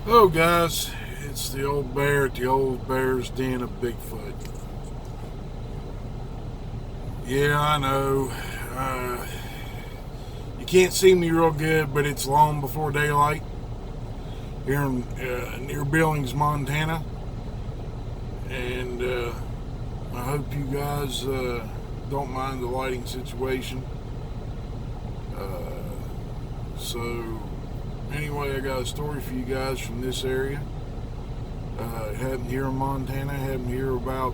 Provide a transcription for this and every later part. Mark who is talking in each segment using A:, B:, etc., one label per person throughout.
A: Oh, guys, it's the old bear at the old bear's den of Bigfoot. Yeah, I know. Uh, you can't see me real good, but it's long before daylight here in near Billings, Montana, and I hope you guys don't mind the lighting situation. So, anyway, I got a story for you guys from this area. It happened here in Montana. It happened here about,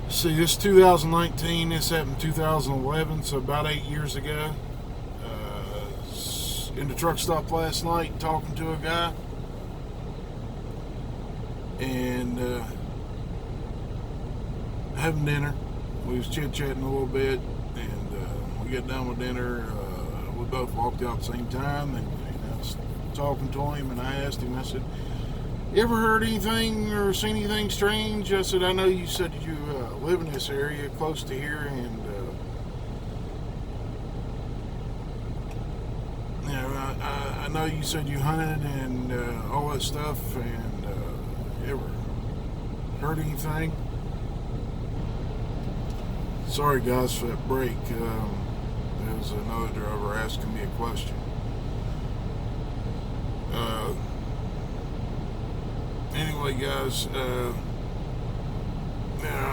A: see, this is 2019. This happened 2011, so about 8 years ago. In the truck stop last night talking to a guy, and having dinner. We was chit-chatting a little bit, and we got done with dinner. We both walked out at the same time, and I was talking to him, and I asked him, I said, "You ever heard anything or seen anything strange?" I said, "I know you said you live in this area close to here, and I know you said you hunted and all that stuff, and you ever heard anything?" Sorry, guys, for that break. There's another driver asking me a question. Uh, anyway, guys, I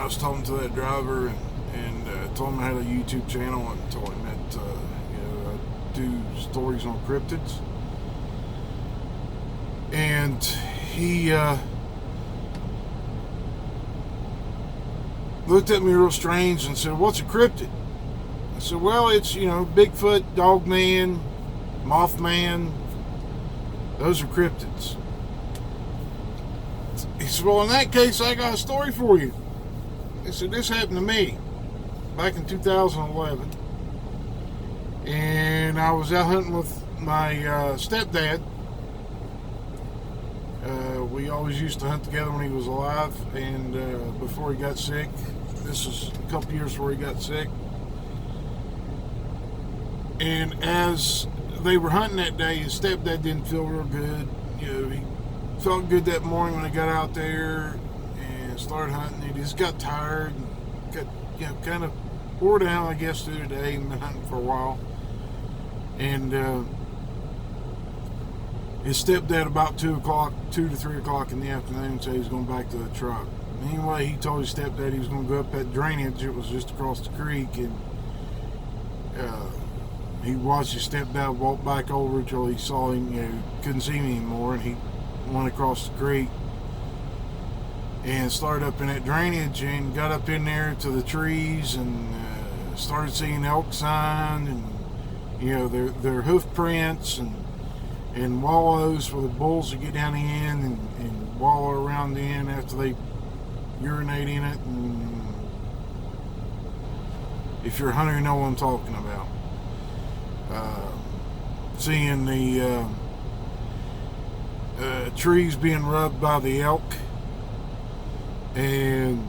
A: was talking to that driver, and told him I had a YouTube channel, and told him that I do stories on cryptids. And he looked at me real strange and said, "What's a cryptid?" I said, "Well, it's, Bigfoot, Dogman, Mothman. Those are cryptids." He said, "Well, in that case, I got a story for you." He said, "This happened to me back in 2011. And I was out hunting with my stepdad. We always used to hunt together when he was alive, and before he got sick. This was a couple years before he got sick. And as they were hunting that day, his stepdad didn't feel real good. He felt good that morning when he got out there and started hunting. He just got tired and got, kind of wore down, I guess, through the day, and been hunting for a while. And his stepdad, about 2 to 3 o'clock in the afternoon, said he was going back to the truck. Anyway, he told his stepdad he was going to go up that drainage. It was just across the creek, and he watched his stepdad walk back over until he saw him, couldn't see him anymore, and he went across the creek and started up in that drainage and got up in there to the trees and started seeing elk sign and their hoof prints and wallows for the bulls to get down the end and wallow around the end after they urinate in it. And if you're a hunter, you know what I'm talking about. Seeing the trees being rubbed by the elk, and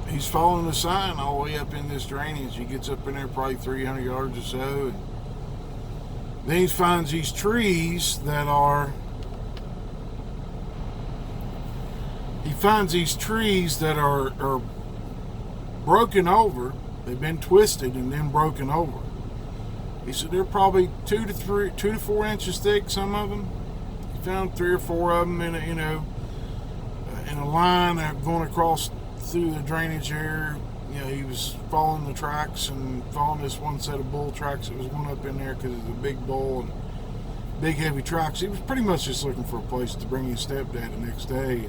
A: he's following the sign all the way up in this drainage. He gets up in there probably 300 yards or so, and then he finds these trees that are broken over. They've been twisted and then broken over. He said they're probably 2 to 4 inches thick. Some of them. He found 3 or 4 of them in a line going across through the drainage area. He was following the tracks and following this one set of bull tracks that was going up in there because it's a big bull and big heavy tracks. He was pretty much just looking for a place to bring his stepdad the next day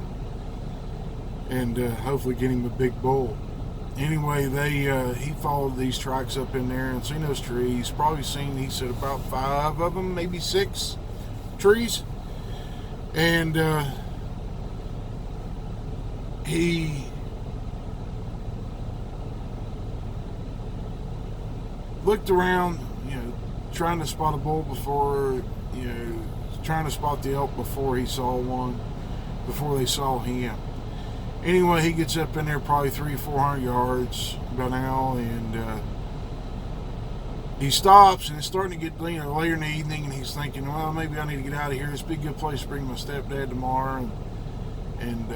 A: and hopefully get him a big bull. Anyway, he followed these tracks up in there and seen those trees. Probably seen, he said, about 5 of them, maybe 6 trees. And he looked around, trying to spot a bull before, trying to spot the elk before he saw one, before they saw him. Anyway, he gets up in there probably 300 or 400 yards by now, and he stops, and it's starting to get later in the evening, and he's thinking, well, maybe I need to get out of here. This would be a good place to bring my stepdad tomorrow, and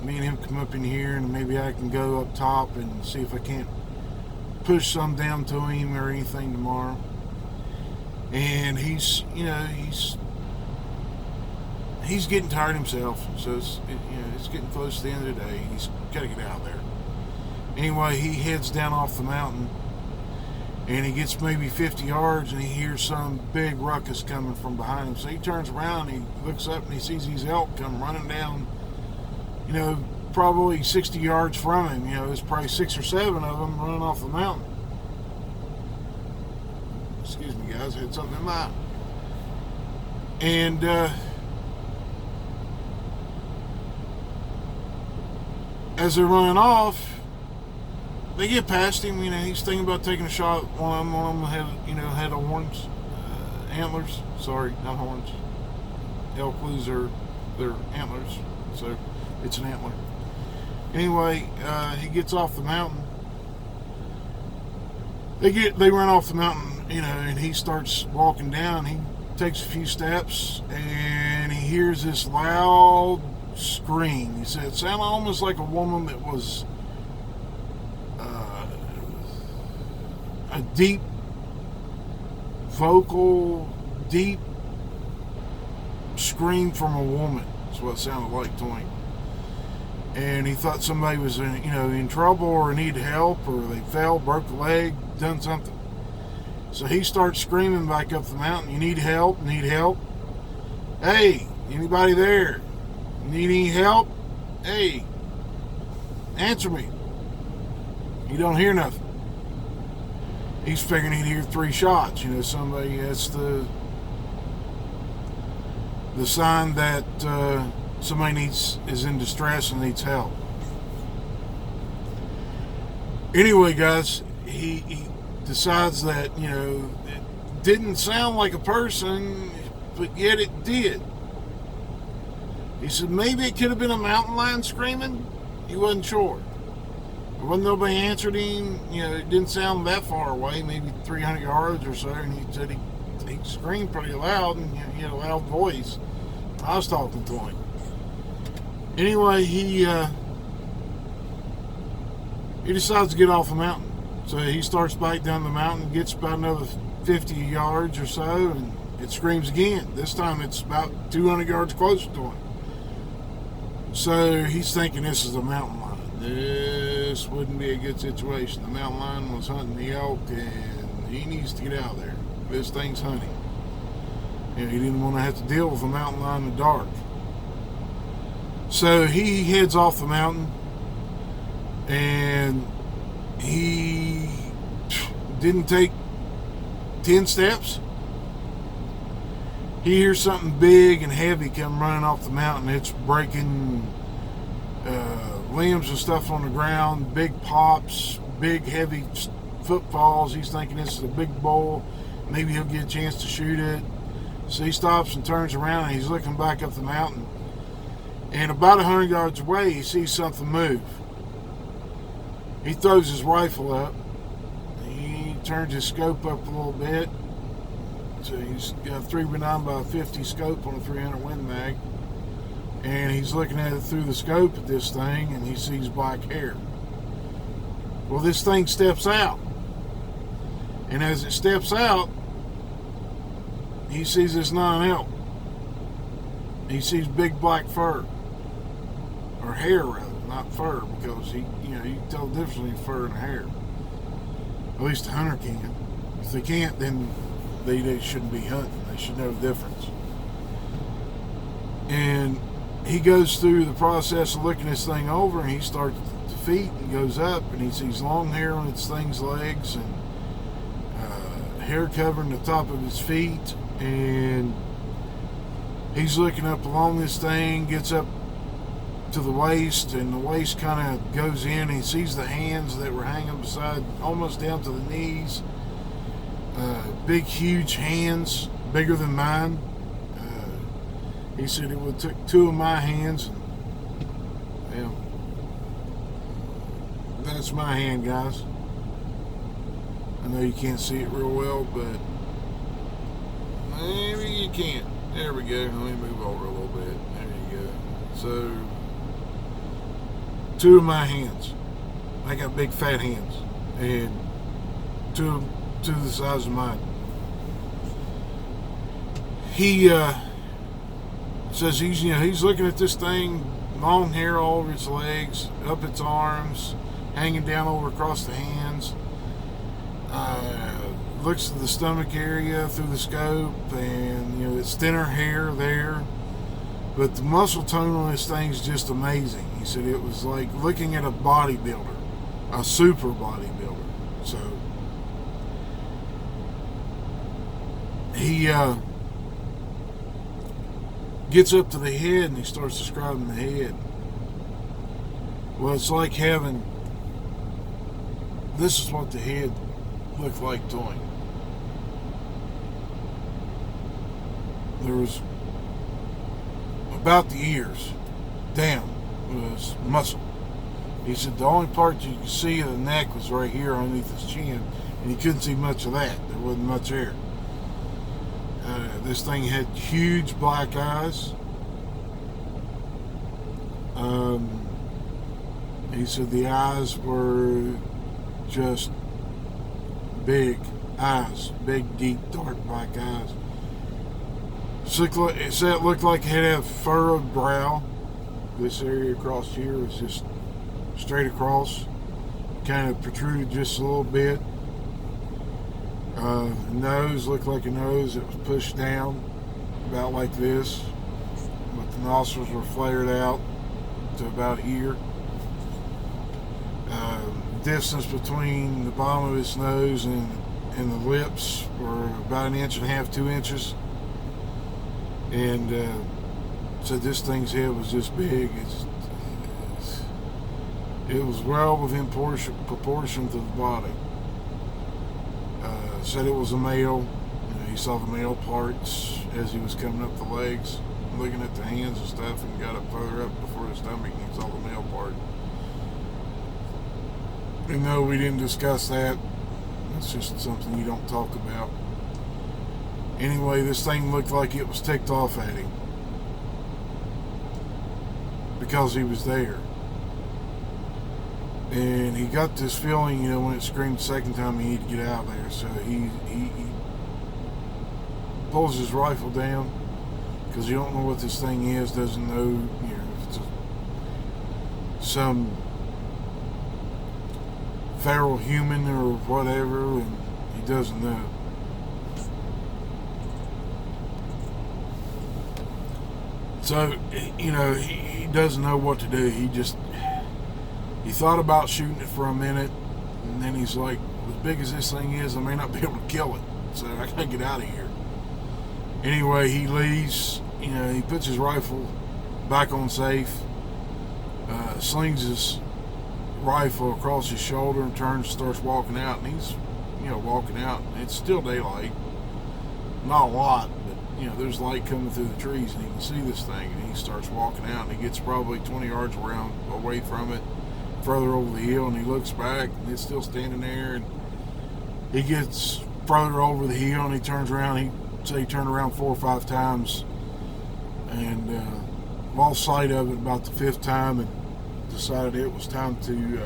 A: me and him come up in here, and maybe I can go up top and see if I can't push some down to him or anything tomorrow. And he's getting tired himself, so it's getting close to the end of the day. He's got to get out of there. Anyway, he heads down off the mountain, and he gets maybe 50 yards, and he hears some big ruckus coming from behind him. So he turns around, and he looks up, and he sees these elk come running down, probably 60 yards from him. There's probably 6 or 7 of them running off the mountain. Excuse me, guys, I had something in my eye. And as they're running off, they get past him. He's thinking about taking a shot. One of them had horns, antlers. Sorry, not horns. Elk lose their antlers, so it's an antler. Anyway, he gets off the mountain. They run off the mountain, and he starts walking down. He takes a few steps, and he hears this loud scream. He said it sounded almost like a woman that was a deep vocal, deep scream from a woman. That's what it sounded like to him. And he thought somebody was in trouble or needed help, or they fell, broke a leg, done something. So he starts screaming back up the mountain, "You need help? Need help? Hey, anybody there? Need any help? Hey, answer me." You don't hear nothing. He's figuring he'd hear 3 shots. Somebody, that's the sign that somebody is in distress and needs help. Anyway, guys, he decides that, it didn't sound like a person, but yet it did. He said maybe it could have been a mountain lion screaming. He wasn't sure. There wasn't nobody answered him. It didn't sound that far away, maybe 300 yards or so. And he said he screamed pretty loud, and he had a loud voice. I was talking to him. Anyway, he decides to get off the mountain. So he starts back down the mountain, gets about another 50 yards or so, and it screams again. This time it's about 200 yards closer to him. So he's thinking this is a mountain lion. This wouldn't be a good situation. The mountain lion was hunting the elk, and he needs to get out of there. This thing's hunting. And he didn't want to have to deal with a mountain lion in the dark. So he heads off the mountain, and he didn't take 10 steps. He hears something big and heavy come running off the mountain. It's breaking limbs and stuff on the ground, big pops, big heavy footfalls. He's thinking this is a big bull. Maybe he'll get a chance to shoot it. So he stops and turns around, and he's looking back up the mountain. And about 100 yards away, he sees something move. He throws his rifle up. He turns his scope up a little bit. So he's got a 3x9 by 50 scope on a 300 Win Mag. And he's looking at it through the scope at this thing, and he sees black hair. Well, this thing steps out. And as it steps out, he sees this non-elk. He sees big black fur. Or hair, rather, not fur, because you can tell the difference between fur and hair. At least a hunter can. If they can't, then they shouldn't be hunting. They should know the difference. And he goes through the process of looking this thing over, and he starts to feet and goes up, and he sees long hair on its thing's legs, and hair covering the top of his feet, and he's looking up along this thing, gets up to the waist, and the waist kind of goes in, and he sees the hands that were hanging beside, almost down to the knees. Big, huge hands, bigger than mine. He said it would take 2 of my hands. That's my hand, guys. know you can't see it real well, but maybe you can't. There we go. Let me move over a little bit. There you go. So, 2 of my hands. I got big fat hands, and two the size of mine. He says he's looking at this thing, long hair all over its legs, up its arms, hanging down over across the hands. Looks at the stomach area through the scope, and it's thinner hair there, but the muscle tone on this thing is just amazing. He said it was like looking at a bodybuilder, a super bodybuilder. So he gets up to the head and he starts describing the head. Well, it's like having, this is what the head looked like to him. There was, about the ears down was muscle. He said the only part you could see of the neck was right here underneath his chin, and you couldn't see much of that. There wasn't much there. This thing had huge black eyes. He said the eyes were just big eyes, big, deep, dark black eyes. It said it looked like it had a furrowed brow. This area across here was just straight across, kind of protruded just a little bit. Nose looked like a nose that was pushed down about like this, but the nostrils were flared out to about here. Distance between the bottom of his nose and the lips were about 1.5 inches, 2 inches. And so this thing's head was just big. It was well within proportion to the body. Said it was a male. He saw the male parts as he was coming up the legs, looking at the hands and stuff, and got up further up before the stomach and he saw the male part. And no, we didn't discuss that. It's just something you don't talk about. Anyway, this thing looked like it was ticked off at him because he was there. And he got this feeling, when it screamed the second time, he needed to get out of there. So he pulls his rifle down because you don't know what this thing is, doesn't know, if it's some feral human or whatever, and he doesn't know. So, he doesn't know what to do. He thought about shooting it for a minute, and then he's like, as big as this thing is, I may not be able to kill it, so I gotta get out of here. Anyway, he leaves, he puts his rifle back on safe, slings his rifle across his shoulder and turns and starts walking out, and he's, walking out, and it's still daylight. Not a lot, but, there's light coming through the trees, and he can see this thing, and he starts walking out, and he gets probably 20 yards away from it, further over the hill, and he looks back, and it's still standing there, and he gets further over the hill, and he turns around. He turned around 4 or 5 times, and lost sight of it about the 5th time, and decided it was time to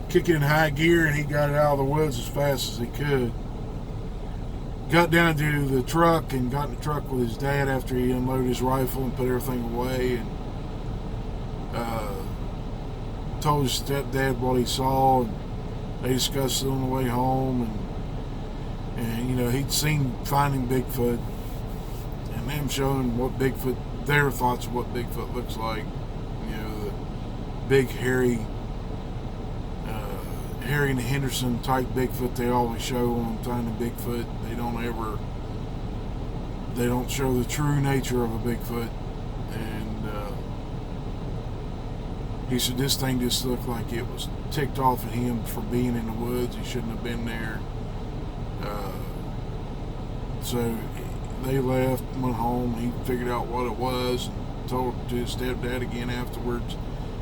A: kick it in high gear, and he got it out of the woods as fast as he could. Got down to the truck and got in the truck with his dad after he unloaded his rifle and put everything away, and told his stepdad what he saw, and they discussed it on the way home, and he'd seen finding Bigfoot and them showing what Bigfoot, their thoughts of what Bigfoot looks like, the big hairy Harry and Henderson type Bigfoot they always show on Finding Bigfoot. They don't show the true nature of a Bigfoot. And he said this thing just looked like it was ticked off at him for being in the woods. He shouldn't have been there. So they left, went home. He figured out what it was and told his stepdad again afterwards.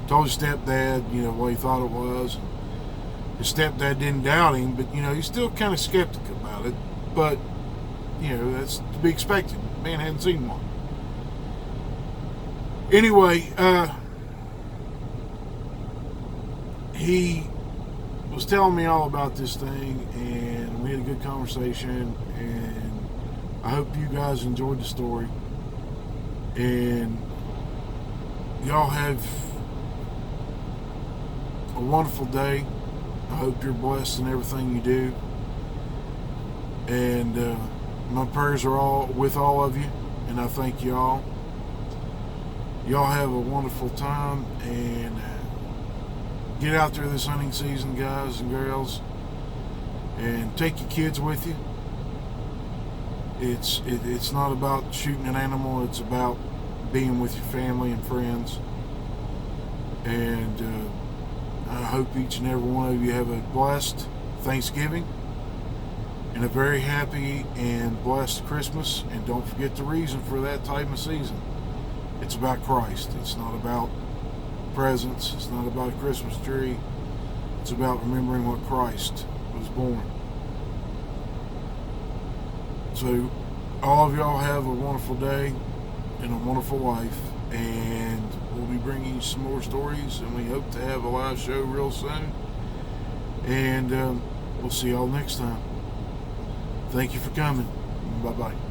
A: Told his stepdad, what he thought it was. His stepdad didn't doubt him, but he's still kind of skeptical about it. But that's to be expected. The man hadn't seen one. Anyway, he was telling me all about this thing, and we had a good conversation, and I hope you guys enjoyed the story, and y'all have a wonderful day. I hope you're blessed in everything you do, and my prayers are all with all of you, and I thank y'all. Y'all have a wonderful time, and get out there this hunting season, guys and girls, and take your kids with you. It's not about shooting an animal. It's about being with your family and friends. And I hope each and every one of you have a blessed Thanksgiving and a very happy and blessed Christmas. And don't forget the reason for that time of season. It's about Christ. It's not about presents. It's not about a Christmas tree. It's about remembering what Christ was born. So all of y'all have a wonderful day and a wonderful life, and we'll be bringing you some more stories, and we hope to have a live show real soon, and we'll see y'all next time. Thank you for coming. Bye-bye.